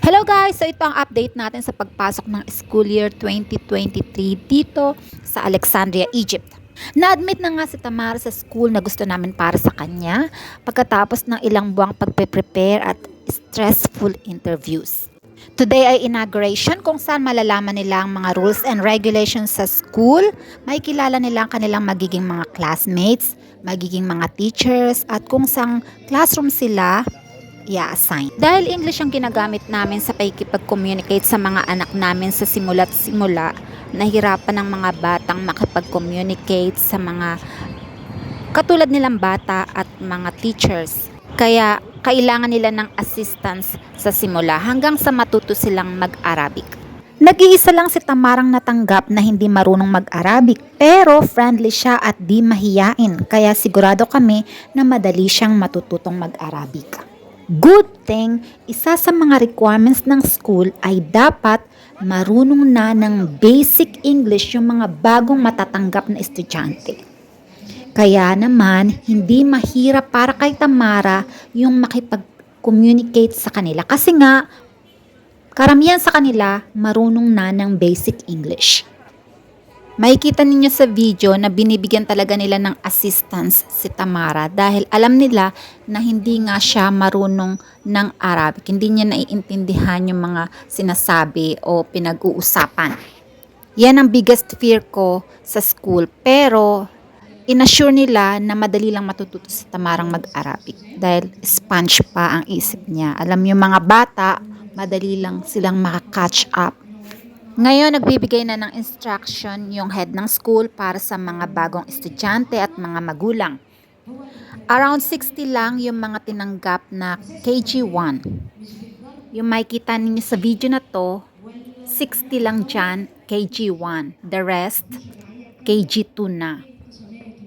Hello guys! So ito ang update natin sa pagpasok ng school year 2023 dito sa Alexandria, Egypt. Na-admit na nga si Tamara sa school na gusto namin para sa kanya pagkatapos ng ilang buwang pagpe-prepare at stressful interviews. Today ay inauguration kung saan malalaman nila ang mga rules and regulations sa school, makikilala nila ang kanilang magiging mga classmates, magiging mga teachers at kung saan classroom sila i-assign. Dahil English ang ginagamit namin sa pakikipag-communicate sa mga anak namin sa simula't simula, nahirapan ng mga batang makipag-communicate sa mga katulad nilang bata at mga teachers. Kaya kailangan nila ng assistance sa simula hanggang sa matuto silang mag-Arabic. Nag-iisa lang si Tamarang natanggap na hindi marunong mag-Arabic pero friendly siya at di mahiyain kaya sigurado kami na madali siyang matututong mag-Arabic. Good thing, isa sa mga requirements ng school ay dapat marunong na ng basic English yung mga bagong matatanggap na estudyante. Kaya naman, hindi mahirap para kay Tamara yung makipag-communicate sa kanila. Kasi nga, karamihan sa kanila marunong na ng basic English. Makikita ninyo sa video na binibigyan talaga nila ng assistance si Tamara dahil alam nila na hindi nga siya marunong ng Arabic. Hindi niya naiintindihan yung mga sinasabi o pinag-uusapan. Yan ang biggest fear ko sa school pero inassure nila na madali lang matututo si Tamarang mag-Arabic dahil sponge pa ang isip niya. Alam yung mga bata, madali lang silang maka-catch up. Ngayon, nagbibigay na ng instruction yung head ng school para sa mga bagong estudyante at mga magulang. Around 60 lang yung mga tinanggap na KG1. Yung makikita ninyo sa video na to, 60 lang dyan, KG1. The rest, KG2 na.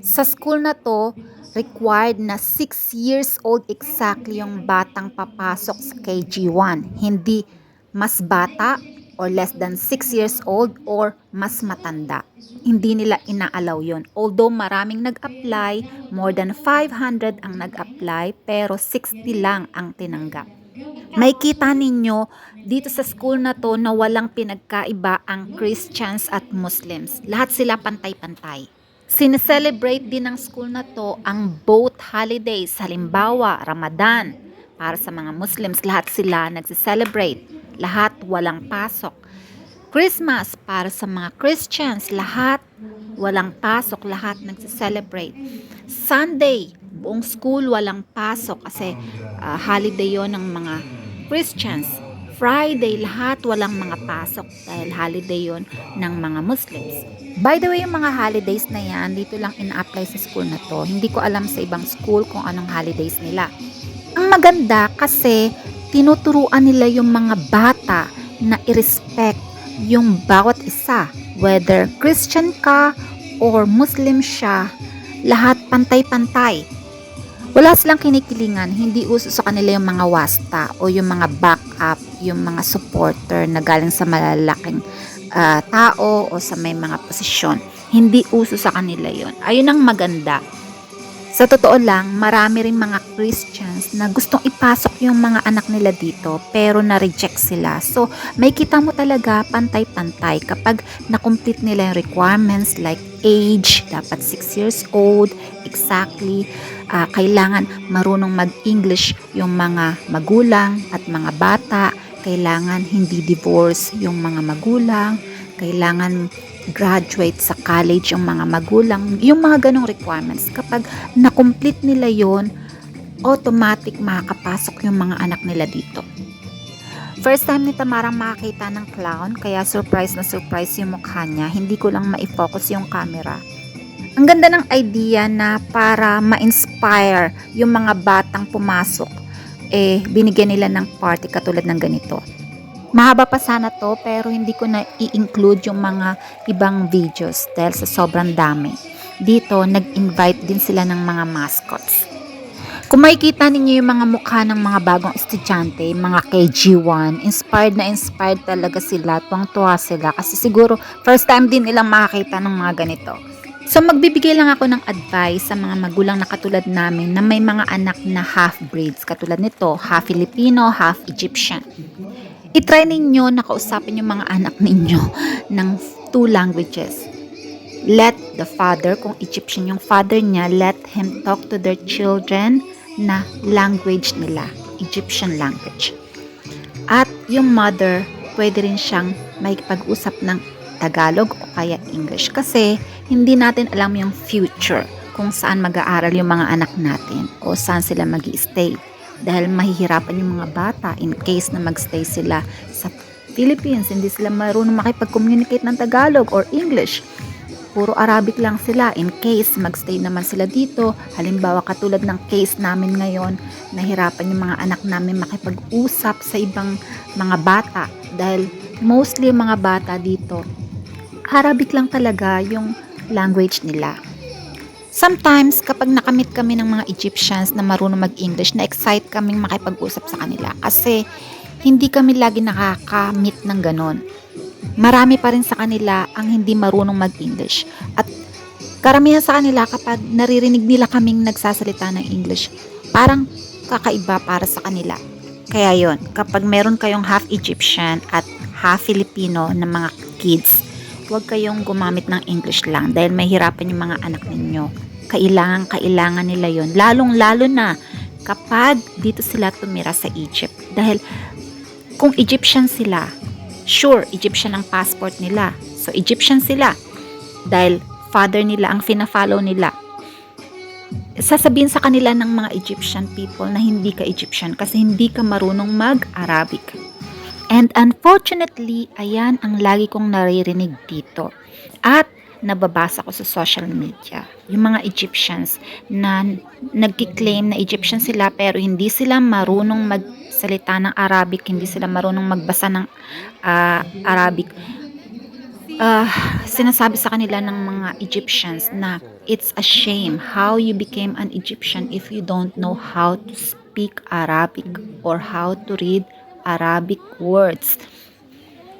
Sa school na to, required na 6 years old exactly yung batang papasok sa KG1. Hindi mas bata or less than 6 years old or mas matanda. Hindi nila inaalaw yon. Although maraming nag-apply, more than 500 ang nag-apply, pero 60 lang ang tinanggap. May kita ninyo dito sa school na to na walang pinagkaiba ang Christians at Muslims. Lahat sila pantay-pantay. Sineselebrate din ng school na to ang both holidays, halimbawa Ramadan. Para sa mga Muslims, lahat sila nagsiselebrate. Lahat walang pasok. Christmas, para sa mga Christians, lahat walang pasok, lahat nagsiselebrate. Sunday, buong school walang pasok kasi holiday yon ng mga Christians. Friday, lahat walang mga pasok dahil holiday yon ng mga Muslims. By the way, yung mga holidays na yan, dito lang ina-apply sa school na to. Hindi ko alam sa ibang school kung anong holidays nila. Ang maganda kasi tinuturuan nila yung mga bata na i-respect yung bawat isa. Whether Christian ka or Muslim siya, lahat pantay-pantay. Wala silang kinikilingan, hindi uso sa kanila yung mga wasta o yung mga backup, yung mga supporter na galing sa malalaking tao o sa may mga posisyon. Hindi uso sa kanila yon. Ayun ang maganda. Sa totoo lang, marami rin mga Christians na gustong ipasok yung mga anak nila dito pero na-reject sila. So, may kita mo talaga pantay-pantay kapag na-complete nila yung requirements like age, dapat 6 years old, exactly. Kailangan marunong mag-English yung mga magulang at mga bata. Kailangan hindi divorce yung mga magulang. Kailangan graduate sa college yung mga magulang, yung mga ganong requirements. Kapag na-complete nila yon, automatic makakapasok yung mga anak nila dito. First time ni Tamarang makakita ng clown, kaya surprise na surprise yung mukha niya. Hindi ko lang ma-focus yung camera. Ang ganda ng idea na para ma-inspire yung mga batang pumasok, binigyan nila ng party katulad ng ganito. Mahaba pa sana to pero hindi ko na i-include yung mga ibang videos dahil sa sobrang dami. Dito, nag-invite din sila ng mga mascots. Kung makikita ninyo yung mga mukha ng mga bagong estudyante, mga KG1, inspired na inspired talaga sila, tuwang-tuwa sila kasi siguro first time din nilang makakita ng mga ganito. So magbibigay lang ako ng advice sa mga magulang na katulad namin na may mga anak na half-breeds katulad nito, half Filipino, half Egyptian. I-try ninyo na kausapin yung mga anak ninyo ng two languages. Let the father, kung Egyptian yung father niya, let him talk to their children na language nila, Egyptian language. At yung mother, pwede rin siyang makipag-usap ng Tagalog o kaya English kasi hindi natin alam yung future kung saan mag-aaral yung mga anak natin o saan sila mag-i-stay dahil mahihirapan yung mga bata in case na mag-stay sila sa Philippines, hindi sila marunong makipag-communicate ng Tagalog or English, puro Arabic lang sila. In case mag-stay naman sila dito, halimbawa katulad ng case namin ngayon, nahirapan yung mga anak namin makipag-usap sa ibang mga bata dahil mostly yung mga bata dito Arabic lang talaga yung language nila. Sometimes, kapag nakamit kami ng mga Egyptians na marunong mag-English, na-excite kaming makipag-usap sa kanila kasi hindi kami lagi nakakamit ng ganon. Marami pa rin sa kanila ang hindi marunong mag-English. At karamihan sa kanila kapag naririnig nila kaming nagsasalita ng English, parang kakaiba para sa kanila. Kaya yon, kapag meron kayong half Egyptian at half Filipino na mga kids, huwag kayong gumamit ng English lang dahil mahirapan yung mga anak ninyo. Kailangan nila yon. Lalong-lalo na kapag dito sila tumira sa Egypt. Dahil kung Egyptian sila, sure, Egyptian ang passport nila. So, Egyptian sila. Dahil father nila ang fina-follow nila. Sasabihin sa kanila ng mga Egyptian people na hindi ka Egyptian kasi hindi ka marunong mag-Arabic. And unfortunately, ayan ang lagi kong naririnig dito. At nababasa ko sa social media. Yung mga Egyptians na nagkiklaim na Egyptian sila pero hindi sila marunong magsalita ng Arabic, hindi sila marunong magbasa ng Arabic. Sinasabi sa kanila ng mga Egyptians na it's a shame how you became an Egyptian if you don't know how to speak Arabic or how to read Arabic words.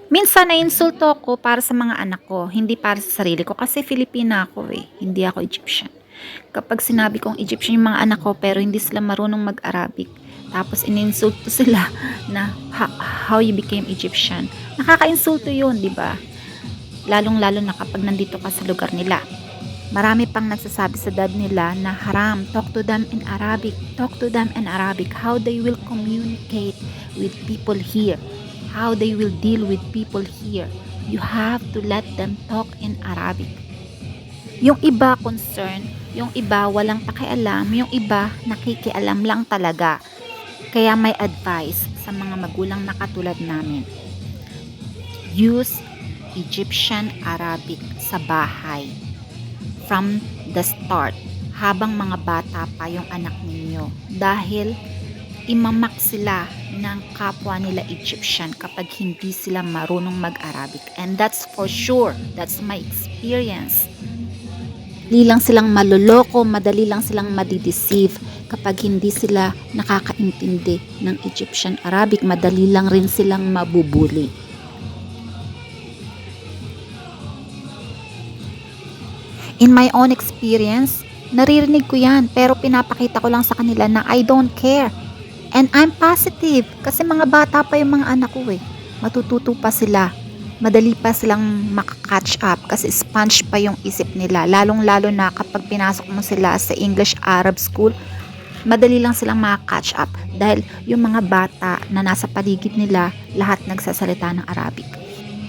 Minsan na-insulto ako para sa mga anak ko, hindi para sa sarili ko kasi Filipina ako hindi ako Egyptian. Kapag sinabi kong Egyptian yung mga anak ko pero hindi sila marunong mag-Arabic, tapos ininsulto sila na how you became Egyptian. Nakaka-insulto yun, di ba? Lalong-lalo na kapag nandito ka sa lugar nila. Marami pang nagsasabi sa dad nila na haram, talk to them in Arabic, talk to them in Arabic, how they will communicate with people here, how they will deal with people here. You have to let them talk in Arabic. Yung iba concern, yung iba walang pakialam, yung iba nakikialam lang talaga. Kaya may advice sa mga magulang na katulad namin. Use Egyptian Arabic sa bahay. From the start, habang mga bata pa yung anak ninyo. Dahil imamak sila ng kapwa nila Egyptian kapag hindi sila marunong mag-Arabic. And that's for sure. That's my experience. Madali lang silang maloloko, madali lang silang madideceive kapag hindi sila nakakaintindi ng Egyptian Arabic. Madali lang rin silang mabubuli. In my own experience, naririnig ko yan pero pinapakita ko lang sa kanila na I don't care. And I'm positive kasi mga bata pa yung mga anak ko Matututo pa sila. Madali pa silang makakatch up kasi sponge pa yung isip nila. Lalong-lalo na kapag pinasok mo sila sa English Arab School, madali lang silang makakatch up dahil yung mga bata na nasa paligid nila, lahat nagsasalita ng Arabic.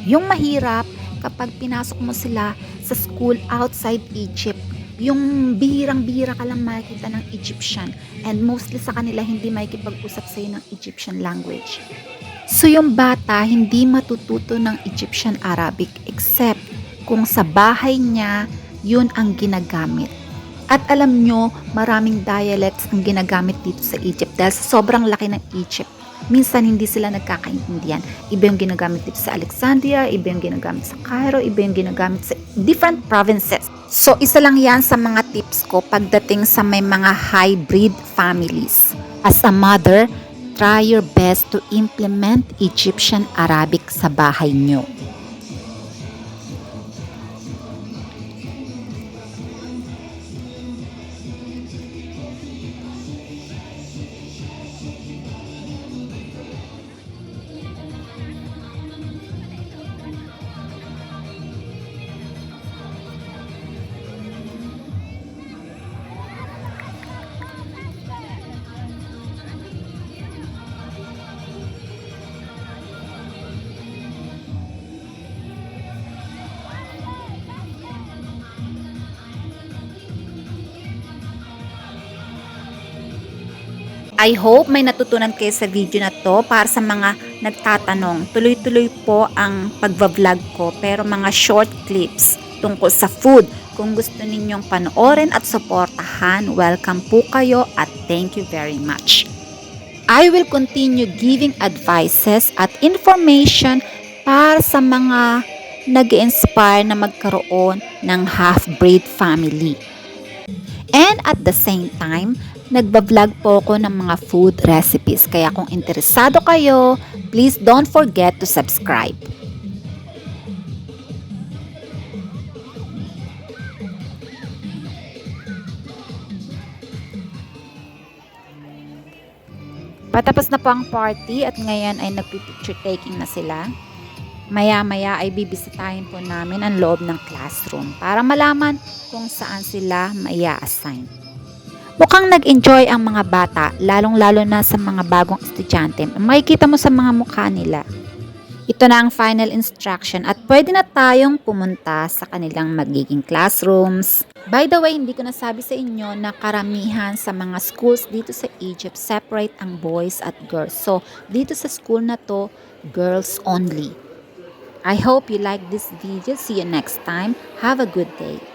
Yung mahirap, kapag pinasok mo sila sa school outside Egypt, yung bihirang-bihira ka lang makikita ng Egyptian and mostly sa kanila hindi makikipag-usap sa'yo ng Egyptian language. So yung bata hindi matututo ng Egyptian Arabic except kung sa bahay niya yun ang ginagamit. At alam nyo, maraming dialects ang ginagamit dito sa Egypt dahil sa sobrang laki ng Egypt. Minsan hindi sila nagkakaintindihan. Iba yung ginagamit dito sa Alexandria, iba yung ginagamit sa Cairo, iba yung ginagamit sa different provinces. So isa lang yan sa mga tips ko pagdating sa may mga hybrid families. As a mother, try your best to implement Egyptian Arabic sa bahay nyo. I hope may natutunan kayo sa video na to. Para sa mga nagtatanong, tuloy-tuloy po ang pagbablog ko pero mga short clips tungkol sa food. Kung gusto ninyong panoorin at suportahan, welcome po kayo at thank you very much. I will continue giving advices at information para sa mga nag-inspire na magkaroon ng half-breed family. And at the same time, nagbablog po ako ng mga food recipes. Kaya kung interesado kayo, please don't forget to subscribe. Patapos na po ang party at ngayon ay nagpipicture taking na sila. Maya-maya ay bibisitahin po namin ang loob ng classroom para malaman kung saan sila maia-assign. Mukhang nag-enjoy ang mga bata, lalong-lalo na sa mga bagong estudyante. Makikita mo sa mga mukha nila. Ito na ang final instruction at pwede na tayong pumunta sa kanilang magiging classrooms. By the way, hindi ko nasabi sa inyo na karamihan sa mga schools dito sa Egypt, separate ang boys at girls. So, dito sa school na to, girls only. I hope you like this video. See you next time. Have a good day.